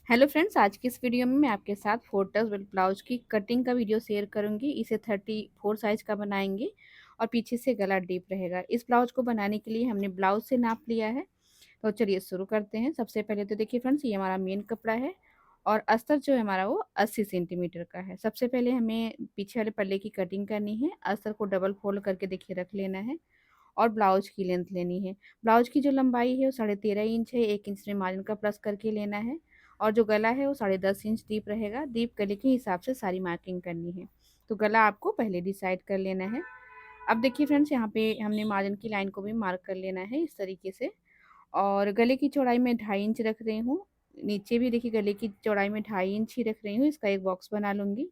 Hello friends, आज की इस वीडियो में मैं आपके साथ फोर टक्स ब्लाउज की कटिंग का वीडियो शेयर करूंगी। इसे 34 साइज का बनाएंगे और पीछे से गला डीप रहेगा। इस ब्लाउज को बनाने के लिए हमने ब्लाउज से नाप लिया है। तो चलिए शुरू करते हैं। सबसे पहले तो देखिए फ्रेंड्स, ये हमारा मेन कपड़ा है और अस्तर जो है हमारा वो 80 सेंटीमीटर का है। सबसे पहले हमें पीछे वाले पल्ले की कटिंग करनी है। अस्तर को डबल फोल्ड करके देखिए रख लेना है और ब्लाउज की लेंथ लेनी है। ब्लाउज की जो लंबाई है वो 13.5 इंच है। 1 इंच में मार्जिन का प्लस करके लेना है और जो गला है वो 10.5 इंच डीप रहेगा। डीप गले के हिसाब से सारी मार्किंग करनी है। तो गला आपको पहले डिसाइड कर लेना है। अब देखिए फ्रेंड्स, यहाँ पे हमने मार्जिन की लाइन को भी मार्क कर लेना है इस तरीके से। और गले की चौड़ाई में 2.5 इंच रख रही हूँ। नीचे भी देखिए गले की चौड़ाई में 2.5 इंच ही रख रही हूँ। इसका एक बॉक्स बना लूँगी।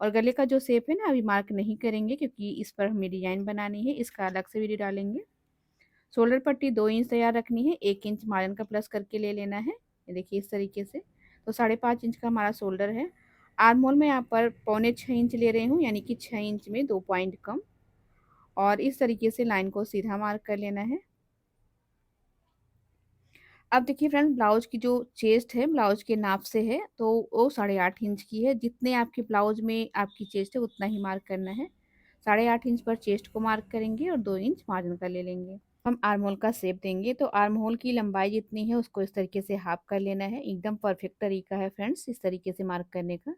और गले का जो शेप है ना, अभी मार्क नहीं करेंगे क्योंकि इस पर हमें डिजाइन बनानी है। इसका अलग से वीडियो डालेंगे। शोल्डर पट्टी 2 इंच तैयार रखनी है। 1 इंच मार्जिन का प्लस करके ले लेना है। ये देखिए इस तरीके से। तो 5.5 इंच का हमारा शोल्डर है। आर्म होल में यहाँ पर 6.25 इंच ले रही हूँ, यानी कि 6 इंच में 2 पॉइंट कम। और इस तरीके से लाइन को सीधा मार्क कर लेना है। अब देखिए फ्रेंड्स, ब्लाउज की जो चेस्ट है ब्लाउज के नाप से है, तो वो 8.5 इंच की है। जितने आपके ब्लाउज में आपकी चेस्ट है उतना ही मार्क करना है। 8.5 इंच पर चेस्ट को मार्क करेंगे और 2 इंच मार्जिन का ले लेंगे। हम आर्म होल का शेप देंगे, तो आर्म होल की लंबाई जितनी है उसको इस तरीके से हाफ कर लेना है। एकदम परफेक्ट तरीका है फ्रेंड्स इस तरीके से मार्क करने का।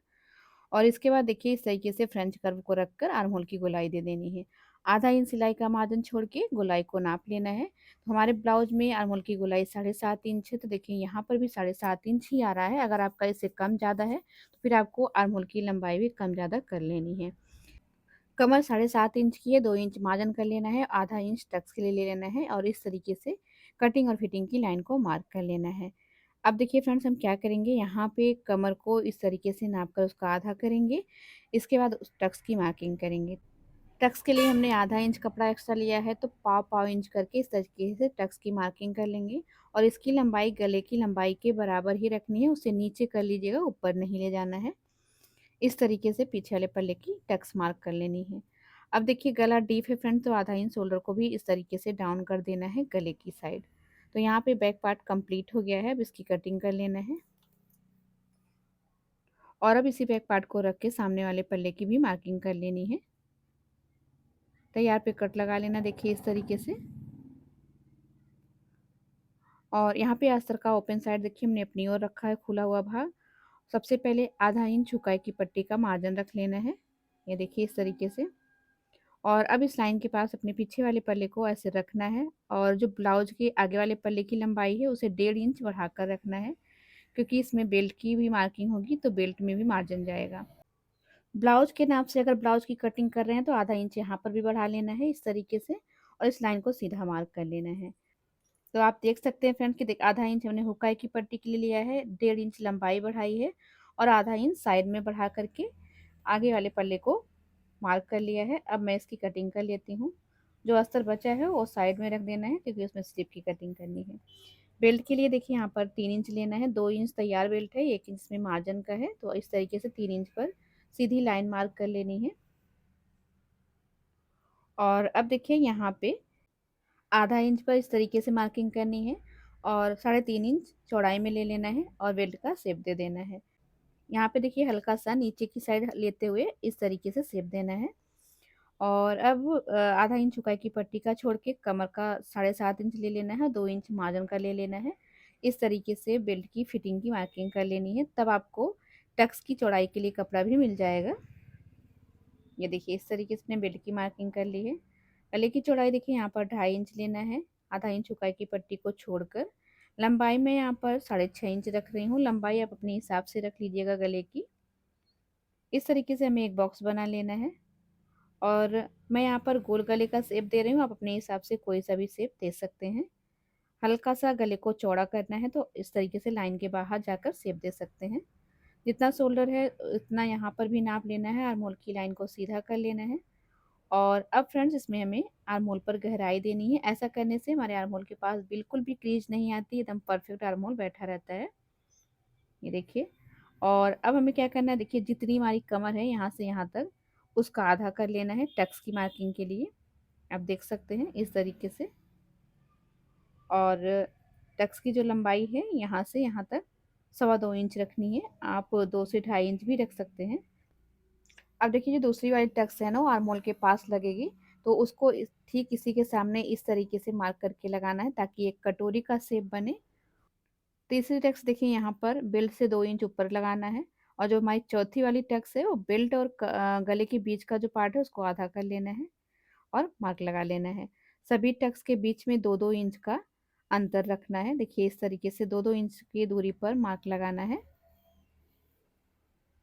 और इसके बाद देखिए इस तरीके से फ्रेंच कर्व को रखकर आर्म होल की गोलाई दे देनी है। ½ इंच सिलाई का मार्जिन छोड़ के गोलाई को नाप लेना है। तो हमारे ब्लाउज में आर्म होल की गोलाई 7.5 इंच है, तो देखिए यहाँ पर भी 7.5 इंच ही आ रहा है। अगर आपका इससे कम ज़्यादा है तो फिर आपको आर्म होल की लंबाई भी कम ज़्यादा कर लेनी है। कमर 7.5 इंच की है। 2 इंच मार्जिन कर लेना है। ½ इंच टक्स के लिए ले लेना है और इस तरीके से कटिंग और फिटिंग की लाइन को मार्क कर लेना है। अब देखिए फ्रेंड्स, हम क्या करेंगे, यहाँ पे कमर को इस तरीके से नाप कर उसका आधा करेंगे। इसके बाद उस टक्स की मार्किंग करेंगे। टक्स के लिए हमने ½ इंच कपड़ा एक्स्ट्रा लिया है, तो पाव पाव इंच करके इस तरीके से टक्स की मार्किंग कर लेंगे। और इसकी लंबाई गले की लंबाई के बराबर ही रखनी है। उससे नीचे कर लीजिएगा, ऊपर नहीं ले जाना है। इस तरीके से पीछे वाले पल्ले की टक्स मार्क कर लेनी है। अब देखिए गला डीप है फ्रेंड, तो ½ इंच शोल्डर को भी इस तरीके से डाउन कर देना है गले की साइड। तो यहाँ पे बैक पार्ट कंप्लीट हो गया है। अब इसकी कटिंग कर लेना है। और अब इसी बैक पार्ट को रख के सामने वाले पल्ले की भी मार्किंग कर लेनी है। तैयार पे कट लगा लेना, देखिए इस तरीके से। और यहाँ पे अस्तर का ओपन साइड देखिए हमने अपनी ओर रखा है, खुला हुआ भाग। सबसे पहले ½ इंच झुकाई की पट्टी का मार्जिन रख लेना है। ये देखिए इस तरीके से। और अब इस लाइन के पास अपने पीछे वाले पल्ले को ऐसे रखना है। और जो ब्लाउज के आगे वाले पल्ले की लंबाई है उसे 1.5 इंच बढ़ाकर रखना है, क्योंकि इसमें बेल्ट की भी मार्किंग होगी, तो बेल्ट में भी मार्जिन जाएगा। ब्लाउज के नाप से अगर ब्लाउज की कटिंग कर रहे हैं तो ½ इंच यहाँ पर भी बढ़ा लेना है इस तरीके से। और इस लाइन को सीधा मार्क कर लेना है। तो आप देख सकते हैं फ्रेंड्स कि देख ½ इंच हमने हुकाई की पट्टी के लिए लिया है, 1.5 इंच लंबाई बढ़ाई है और ½ इंच साइड में बढ़ा करके आगे वाले पल्ले को मार्क कर लिया है। अब मैं इसकी कटिंग कर लेती हूँ। जो अस्तर बचा है वो साइड में रख देना है, क्योंकि उसमें स्लिप की कटिंग करनी है। बेल्ट के लिए देखिए यहाँ पर 3 इंच लेना है। 2 इंच तैयार बेल्ट है, 1 इंच में मार्जिन का है, तो इस तरीके से 3 इंच पर सीधी लाइन मार्क कर लेनी है। और अब देखिए यहाँ पे ½ इंच पर इस तरीके से मार्किंग करनी है और 3.5 इंच चौड़ाई में ले लेना है और बेल्ट का शेप दे देना है। यहाँ पे देखिए हल्का सा नीचे की साइड लेते हुए इस तरीके से शेप देना है। और अब ½ इंच चौड़ाई की पट्टी का छोड़ के कमर का 7.5 इंच ले लेना है। 2 इंच मार्जिन का ले लेना है। इस तरीके से बेल्ट की फिटिंग की मार्किंग कर लेनी है, तब आपको टक्स की चौड़ाई के लिए कपड़ा भी मिल जाएगा। ये देखिए इस तरीके से बेल्ट की मार्किंग कर ली है। गले की चौड़ाई देखिए यहाँ पर 2.5 इंच लेना है। ½ इंच चौड़ाई की पट्टी को छोड़कर लंबाई में यहाँ पर 6.5 इंच रख रही हूँ। लंबाई आप अपने हिसाब से रख लीजिएगा गले की। इस तरीके से हमें एक बॉक्स बना लेना है। और मैं यहाँ पर गोल गले का शेप दे रही हूँ, आप अपने हिसाब से कोई सा भी शेप दे सकते हैं। हल्का सा गले को चौड़ा करना है, तो इस तरीके से लाइन के बाहर जाकर शेप दे सकते हैं। जितना शोल्डर है उतना यहाँ पर भी नाप लेना है। आर्म होल की लाइन को सीधा कर लेना है। और अब फ्रेंड्स, इसमें हमें आर्म होल पर गहराई देनी है। ऐसा करने से हमारे आर्म होल के पास बिल्कुल भी क्रीज नहीं आती, एकदम परफेक्ट आर्म होल बैठा रहता है। ये देखिए। और अब हमें क्या करना है, देखिए जितनी हमारी कमर है यहाँ से यहाँ तक उसका आधा कर लेना है टक्स की मार्किंग के लिए। आप देख सकते हैं इस तरीके से। और टक्स की जो लंबाई है यहाँ से यहाँ तक 2.25 इंच रखनी है, आप 2 से 2.5 इंच भी रख सकते हैं। अब देखिए जो दूसरी वाली टक्स है ना वो आर्म होल के पास लगेगी, तो उसको ठीक इसी के सामने इस तरीके से मार्क करके लगाना है ताकि एक कटोरी का शेप बने। तीसरी टक्स देखिए यहाँ पर बेल्ट से 2 इंच ऊपर लगाना है, और जो हमारी चौथी वाली टक्स है वो बेल्ट और गले के बीच का जो पार्ट है उसको आधा कर लेना है और मार्क लगा लेना है। सभी टक्स के बीच में 2-2 इंच का अंतर रखना है। देखिए इस तरीके से 2-2 इंच की दूरी पर मार्क लगाना है।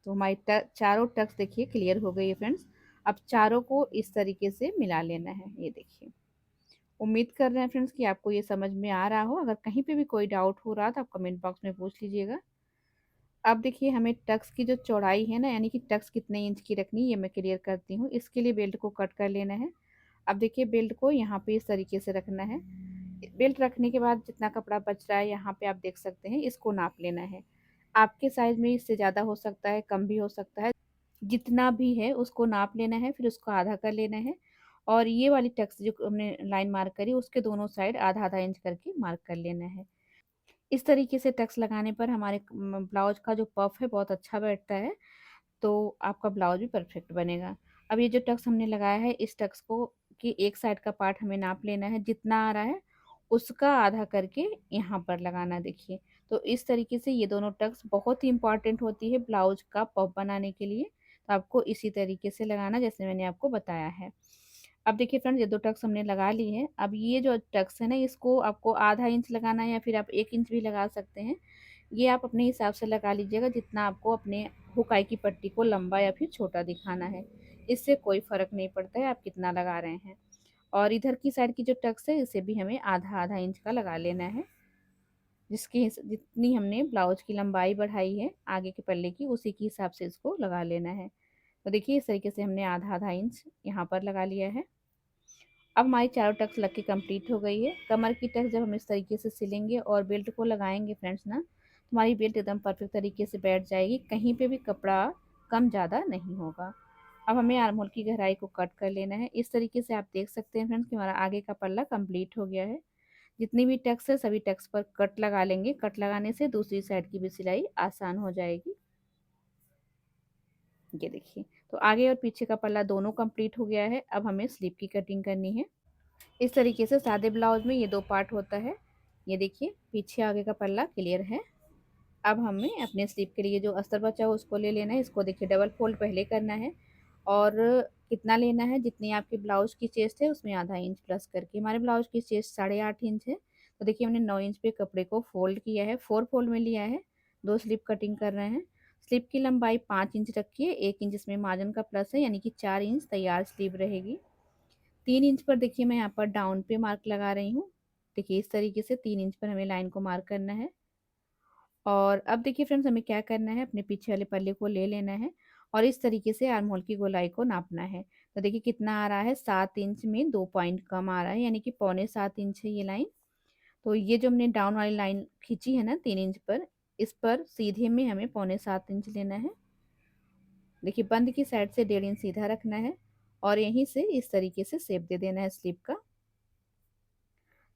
तो हमारी चारों टक्स देखिए क्लियर हो गई है फ्रेंड्स। अब चारों को इस तरीके से मिला लेना है, ये देखिए। उम्मीद कर रहे हैं फ्रेंड्स कि आपको ये समझ में आ रहा हो। अगर कहीं पे भी कोई डाउट हो रहा तो आप कमेंट बॉक्स में पूछ लीजिएगा। अब देखिए हमें टक्स की जो चौड़ाई है ना, यानी कि टक्स कितने इंच की रखनी है ये मैं क्लियर करती हूँ। इसके लिए बेल्ट को कट कर लेना है। अब देखिए बेल्ट को यहाँ पे इस तरीके से रखना है। बेल्ट रखने के बाद जितना कपड़ा बच रहा है यहाँ पे आप देख सकते हैं, इसको नाप लेना है। आपके साइज में इससे ज़्यादा हो सकता है, कम भी हो सकता है। जितना भी है उसको नाप लेना है, फिर उसको आधा कर लेना है। और ये वाली टक्स जो हमने लाइन मार्क करी उसके दोनों साइड आधा आधा इंच करके मार्क कर लेना है। इस तरीके से टक्स लगाने पर हमारे ब्लाउज का जो पफ है बहुत अच्छा बैठता है, तो आपका ब्लाउज भी परफेक्ट बनेगा। अब ये जो टक्स हमने लगाया है इस टक्स को कि एक साइड का पार्ट हमें नाप लेना है, जितना आ रहा है उसका आधा करके यहाँ पर लगाना। देखिए तो इस तरीके से ये दोनों टक्स बहुत ही इंपॉर्टेंट होती है ब्लाउज का पफ बनाने के लिए। तो आपको इसी तरीके से लगाना जैसे मैंने आपको बताया है। अब देखिए फ्रेंड्स ये दो टक्स हमने लगा ली है। अब ये जो टक्स है ना इसको आपको आधा इंच लगाना है या फिर आप 1 इंच भी लगा सकते हैं। ये आप अपने हिसाब से लगा लीजिएगा जितना आपको अपने हुकाई की पट्टी को लंबा या फिर छोटा दिखाना है। इससे कोई फ़र्क नहीं पड़ता है आप कितना लगा रहे हैं। और इधर की साइड की जो टक्स है इसे भी हमें आधा आधा इंच का लगा लेना है। जितनी हमने ब्लाउज की लंबाई बढ़ाई है आगे के पल्ले की उसी के हिसाब से इसको लगा लेना है। तो देखिए इस तरीके से हमने आधा आधा इंच यहाँ पर लगा लिया है। अब हमारी चारों टक्स लग के कंप्लीट हो गई है। कमर की टक्स जब हम इस तरीके से सिलेंगे और बेल्ट को लगाएंगे फ्रेंड्स ना, तो हमारी बेल्ट एकदम परफेक्ट तरीके से बैठ जाएगी, कहीं पे भी कपड़ा कम ज़्यादा नहीं होगा। अब हमें आर्म होल की गहराई को कट कर लेना है। इस तरीके से आप देख सकते हैं फ्रेंड्स कि हमारा आगे का पल्ला कंप्लीट हो गया है। जितनी भी टक्स है सभी टक्स पर कट लगा लेंगे। कट लगाने से दूसरी साइड की भी सिलाई आसान हो जाएगी। ये देखिए तो आगे और पीछे का पल्ला दोनों कंप्लीट हो गया है। अब हमें स्लीव की कटिंग करनी है। इस तरीके से सादे ब्लाउज में ये दो पार्ट होता है। ये देखिए पीछे आगे का पल्ला क्लियर है। अब हमें अपने स्लीव के लिए जो अस्तर बचा है उसको ले लेना है। इसको देखिए डबल फोल्ड पहले करना है, और कितना लेना है जितनी आपके ब्लाउज की चेस्ट है उसमें आधा इंच प्लस करके। हमारे ब्लाउज की चेस्ट 8.5 इंच है, तो देखिए हमने 9 इंच पे कपड़े को फोल्ड किया है, 4 फोल्ड में लिया है। दो स्लीव कटिंग कर रहे हैं। स्लीव की लंबाई 5 इंच रखिए, 1 इंच इसमें मार्जिन का प्लस है यानी कि 4 इंच तैयार स्लीव रहेगी। 3 इंच पर देखिए मैं यहाँ पर डाउन पे मार्क लगा रही हूँ। देखिए इस तरीके से 3 इंच पर हमें लाइन को मार्क करना है। और अब देखिए फ्रेंड्स हमें क्या करना है, अपने पीछे वाले पल्ले को ले लेना है और इस तरीके से आर्म होल की गोलाई को नापना है। तो देखिए कितना आ रहा है, 7 इंच में 2 पॉइंट कम आ रहा है यानी कि 6.25 इंच है ये लाइन। तो ये जो हमने डाउन वाली लाइन खींची है ना 3 इंच पर, इस पर सीधे में हमें 6.25 इंच लेना है। देखिए बंद की साइड से 1.5 इंच सीधा रखना है और यहीं से इस तरीके से शेप दे देना है स्लीव का।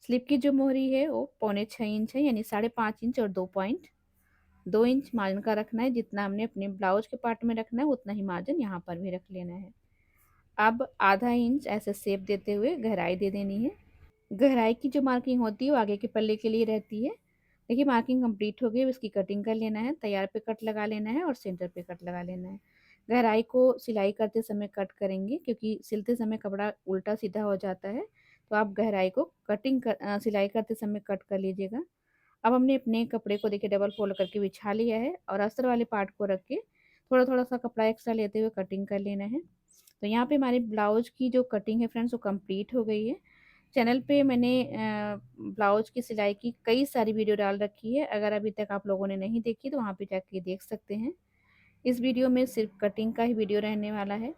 स्लीव की जो मोहरी है वो 6.25 इंच है यानी 5.5 इंच और 2 पॉइंट। 2 इंच मार्जिन का रखना है, जितना हमने अपने ब्लाउज के पार्ट में रखना है उतना ही मार्जिन यहाँ पर भी रख लेना है। अब आधा इंच ऐसे शेप देते हुए गहराई दे देनी है। गहराई की जो मार्किंग होती है वो आगे के पल्ले के लिए रहती है। देखिए मार्किंग कंप्लीट हो गई, अब इसकी कटिंग कर लेना है। तैयार पे कट लगा लेना है और सेंटर पे कट लगा लेना है। गहराई को सिलाई करते समय कट करेंगे क्योंकि सिलते समय कपड़ा उल्टा सीधा हो जाता है, तो आप गहराई को सिलाई करते समय कट कर लीजिएगा। अब हमने अपने कपड़े को देखिए डबल फोल्ड करके बिछा लिया है और अस्तर वाले पार्ट को रख के थोड़ा थोड़ा सा कपड़ा एक्स्ट्रा लेते हुए कटिंग कर लेना है। तो यहाँ पे हमारी ब्लाउज की जो कटिंग है फ्रेंड्स वो कंप्लीट हो गई है। चैनल पे मैंने ब्लाउज की सिलाई की कई सारी वीडियो डाल रखी है, अगर अभी तक आप लोगों ने नहीं देखी तो वहाँ पे जाके देख सकते हैं। इस वीडियो में सिर्फ कटिंग का ही वीडियो रहने वाला है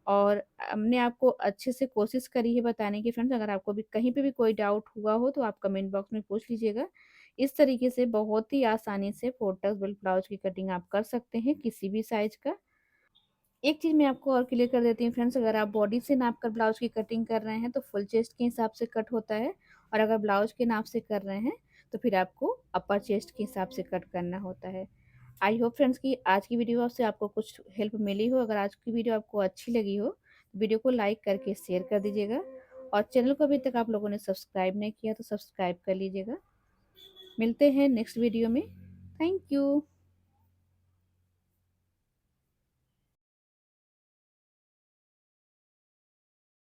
और हमने आपको अच्छे से कोशिश करी है बताने की फ्रेंड्स। अगर आपको भी कहीं पे भी कोई डाउट हुआ हो तो आप कमेंट बॉक्स में पूछ लीजिएगा। इस तरीके से बहुत ही आसानी से 4 टक्स बेल्ट ब्लाउज की कटिंग आप कर सकते हैं किसी भी साइज का। एक चीज़ मैं आपको और क्लियर कर देती हूँ फ्रेंड्स, अगर आप बॉडी से नाप कर ब्लाउज की कटिंग कर रहे हैं तो फुल चेस्ट के हिसाब से कट होता है, और अगर ब्लाउज के नाप से कर रहे हैं तो फिर आपको अपर चेस्ट के हिसाब से कट करना होता है। आई होप फ्रेंड्स कि आज की वीडियो से आपको कुछ हेल्प मिली हो। अगर आज की वीडियो आपको अच्छी लगी हो तो वीडियो को लाइक करके शेयर कर दीजिएगा, और चैनल को अभी तक आप लोगों ने सब्सक्राइब नहीं किया तो सब्सक्राइब कर लीजिएगा। मिलते हैं नेक्स्ट वीडियो में। Thank you.